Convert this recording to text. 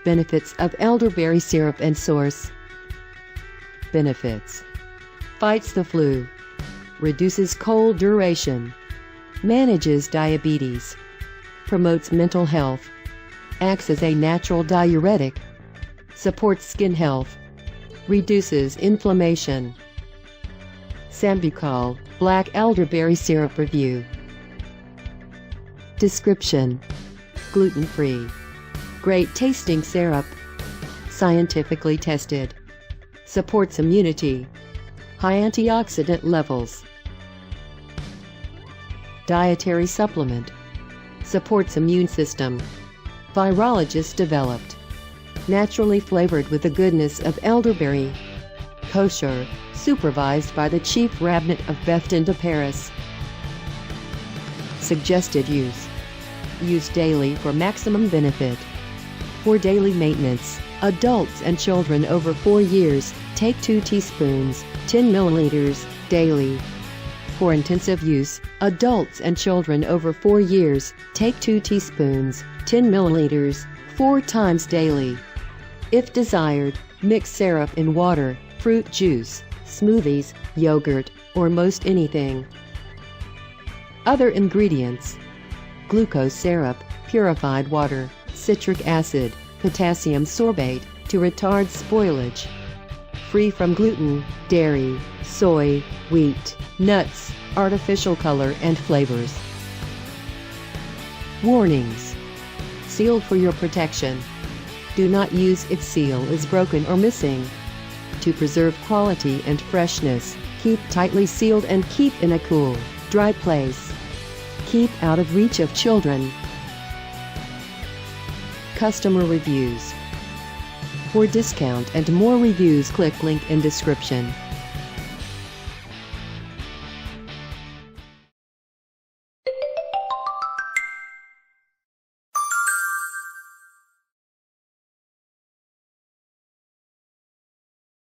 Benefits of elderberry syrup and source. Benefits: fights the flu, reduces cold duration, manages diabetes, promotes mental health, acts as a natural diuretic, supports skin health, reduces inflammation. Sambucol Black Elderberry Syrup Review. Description: gluten-free, great tasting syrup, scientifically tested, supports immunity, high antioxidant levels. Dietary supplement, supports immune system. Virologist Developed, naturally flavored with the goodness of elderberry. Kosher, supervised by the chief rabbinate of Beth in Paris. Suggested use: use daily for maximum benefit. For daily maintenance, adults and children over 4 years, take 2 teaspoons, 10 milliliters, daily. For intensive use, adults and children over 4 years, take 2 teaspoons, 10 milliliters, 4 times daily. If desired, mix syrup in water, fruit juice, smoothies, yogurt, or most anything. Other ingredients: glucose syrup, purified water, citric acid, potassium sorbate to retard spoilage. Free from gluten, dairy, soy, wheat, nuts, artificial color and flavors. Warnings: sealed for your protection. Do not use if seal is broken or missing. To preserve quality and freshness, keep tightly sealed and keep in a cool, dry place. Keep out of reach of children. Customer reviews. For discount and more reviews, click link in description.